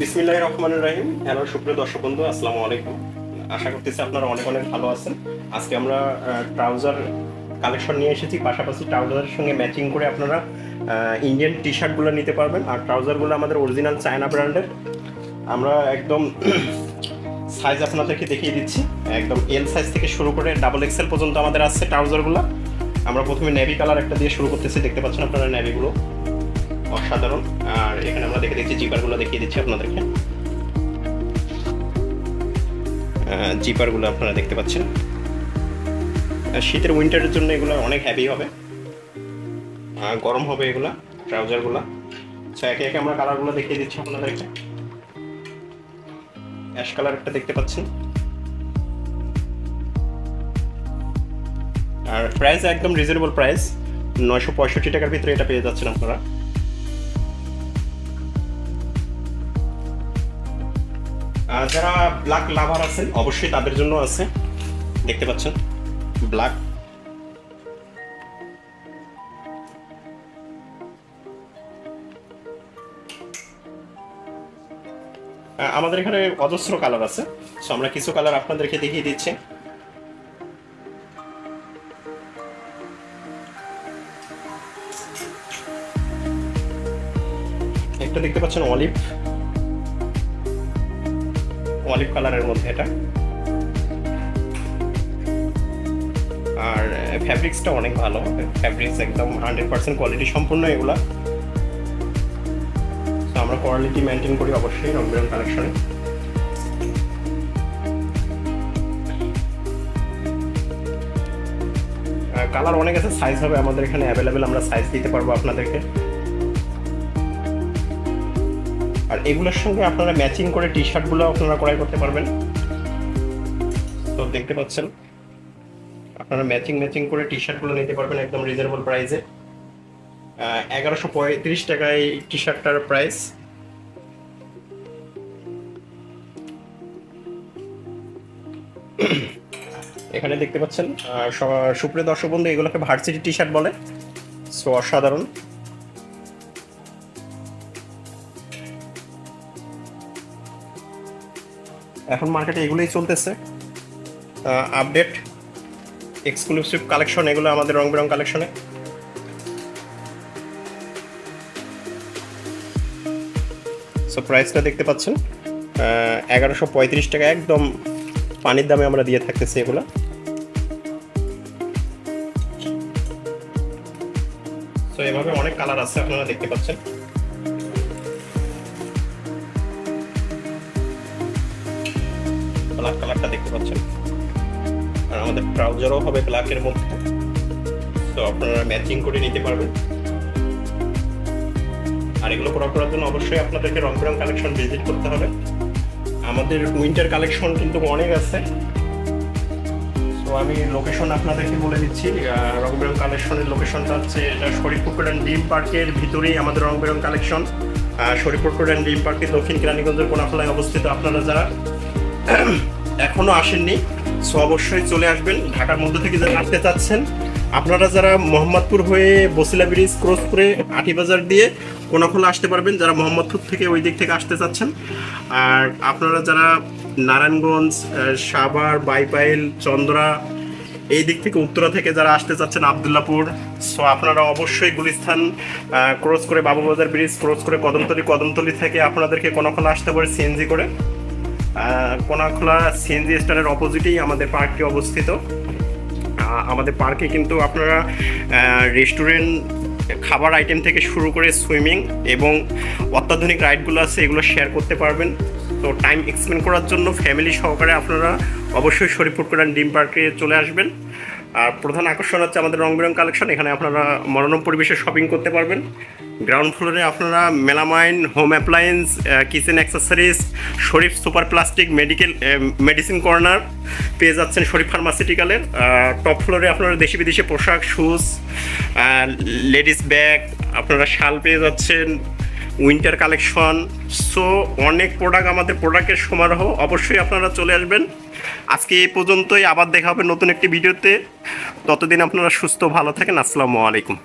বিসমিল্লাহির রহমানির রহিম। হ্যালো সুপ্রিয় দর্শক বন্ধু, আসসালামু আলাইকুম। আশা করতেছি আপনারা অনেক অনেক ভালো আছেন। আজকে আমরা ট্রাউজার কালেকশন নিয়ে এসেছি, পাশাপাশি ট্রাউজারের সঙ্গে ম্যাচিং করে আপনারা ইন্ডিয়ান টি শার্টগুলো নিতে পারবেন। আর ট্রাউজারগুলো আমাদের অরিজিনাল চায়না ব্র্যান্ডের। আমরা একদম সাইজ আপনাদেরকে দেখিয়ে দিচ্ছি, একদম এল সাইজ থেকে শুরু করে ডাবল এক্সেল পর্যন্ত আমাদের আসছে ট্রাউজারগুলো। আমরা প্রথমে নেভি কালার একটা দিয়ে শুরু করতেছি, দেখতে পাচ্ছেন আপনারা নেভিগুলো অসাধারণ। আর এখানে আমরা দেখে দিচ্ছি জিপারগুলো দেখিয়ে দিচ্ছি আপনাদেরকে। জিপারগুলো আপনারা দেখতে পাচ্ছেন, শীতের উইন্টারের জন্য এগুলো অনেক হ্যাভি হবে, গরম হবে এগুলো ট্রাউজারগুলো। সো একে একে আমরা কালারগুলো দেখিয়ে দিচ্ছি আপনাদেরকে। অ্যাশ কালার একটা দেখতে পাচ্ছেন। আর প্রাইস একদম রিজনেবল প্রাইস, 965 টাকার ভিতরে এটা পেয়ে যাচ্ছেন আপনারা। যারা ব্ল্যাক লাভার আছেন অবশ্যই তাদের জন্য আছে, দেখতে পাচ্ছেন ব্ল্যাক। আমাদের এখানে অজস্র কালার আছে, সো আমরা কিছু কালার আপনাদেরকে দেখিয়ে দিচ্ছি। একটা দেখতে পাচ্ছেন অলিভ কালারের মধ্যে এটা। আর ফ্যাব্রিক্সটা অনেক ভালো, ফ্যাব্রিক্স একদম 100% কোয়ালিটি সম্পূর্ণ এগুলা। তো আমরা কোয়ালিটি মেনটেন করি অবশ্যই রং বেরং কালেকশনে। কালার অনেক আছে, সাইজ হবে আমাদের এখানে অ্যাভেলেবেল, আমরা সাইজ দিতে পারবো আপনাদেরকে। আর এগুলোর সঙ্গে আপনারা ম্যাচিং করে টি শার্টগুলো আপনারা ক্রয় করতে পারবেন। তো দেখতে পাচ্ছেন আপনারা ম্যাচিং করে টি শার্টগুলো নিতে পারবেন একদম রিজনেবল প্রাইসে। 1135 টাকায় টি শার্টটার প্রাইস। এখানে দেখতে পাচ্ছেন সুপ্রিয় দর্শক বন্ধু, এগুলোকে ভার্সিটি টি শার্ট বলে। সো অসাধারণ। এখন মার্কেটে এগুলোই চলতেছে, আপডেট এক্সক্লুসিভ কালেকশন এগুলো আমাদের রং বেরং কালেকশনে। সো প্রাইসটা দেখতে পাচ্ছেন 1135 টাকা, একদম পানির দামে আমরা দিয়ে থাকতেছি এগুলো। সো এভাবে অনেক কালার আছে আপনারা দেখতে পাচ্ছেন। ব্ল্যাক কালারটা দেখতে পাচ্ছেন, আর আমাদের ট্রাউজারও হবে ব্ল্যাকের মধ্যে। তো আপনারা ম্যাচিং করে নিতে পারবেন। আর এগুলো করার জন্য অবশ্যই আপনাদেরকে রং বেরং কালেকশন ভিজিট করতে হবে। আমাদের উইন্টার কালেকশন কিন্তু অনেক আছে। তো আমি লোকেশন আপনাদেরকে বলে দিচ্ছি। রং বেরং কালেকশনের লোকেশনটা হচ্ছে এটা শরীফপুর কোডান ড্রিম পার্কের ভিতরেই আমাদের রং বেরং কালেকশন। শরীফপুর কোডান ড্রিম পার্কের দক্ষিণ কেরানীগঞ্জের কোনাফলায় অবস্থিত। আপনারা যারা এখনো আসেননি সো অবশ্যই চলে আসবেন। ঢাকার মধ্যে থেকে যারা আসতে চাচ্ছেন, আপনারা যারা মোহাম্মদপুর হয়ে বসিলা ব্রিজ ক্রস করে আটিবাজার দিয়ে কোনাখোলা আসতে পারবেন, যারা মোহাম্মদপুর থেকে ওই দিক থেকে আসতে চাচ্ছেন। আর আপনারা যারা নারায়ণগঞ্জ, সাভার, বাইপাইল, চন্দ্রা এই দিক থেকে উত্তরা থেকে যারা আসতে চাচ্ছেন আবদুল্লাপুর, সো আপনারা অবশ্যই গুলিস্তান ক্রস করে বাবুবাজার ব্রিজ ক্রস করে কদমতলি থেকে আপনাদেরকে কোনাখোলা আসতে পারে সিএনজি করে। কোনাখোলা সিএনজি স্ট্যান্ডের অপোজিটেই আমাদের পার্কটি অবস্থিত। আমাদের পার্কে কিন্তু আপনারা রেস্টুরেন্ট, খাবার আইটেম থেকে শুরু করে সুইমিং এবং অত্যাধুনিক রাইডগুলো আছে, এগুলো শেয়ার করতে পারবেন। তো টাইম এক্সপেন্ড করার জন্য ফ্যামিলি সহকারে আপনারা অবশ্যই শরীফপুর কোডান ড্রিম পার্কে চলে আসবেন। আর প্রধান আকর্ষণ হচ্ছে আমাদের রং বেরং কালেকশন। এখানে আপনারা মনোরম পরিবেশে শপিং করতে পারবেন। গ্রাউন্ড ফ্লোরে আপনারা melamine, home appliance, kitchen accessories, Sharif super plastic medicine corner পেয়ে যাচ্ছেন শরীফ ফার্মাসিউটিক্যালের। টপ ফ্লোরে আপনারা দেশি বিদেশি পোশাক, শুজ, লেডিস ব্যাগ, আপনারা শাল পেয়ে যাচ্ছেন, উইন্টার কালেকশন। সো অনেক প্রোডাক্ট, আমাদের প্রোডাক্টের সমারোহ। অবশ্যই আপনারা চলে আসবেন। আজকে এই পর্যন্তই, আবার দেখা হবে নতুন একটি ভিডিওতে। ততদিন আপনারা সুস্থ ভালো থাকেন। আসসালামু আলাইকুম।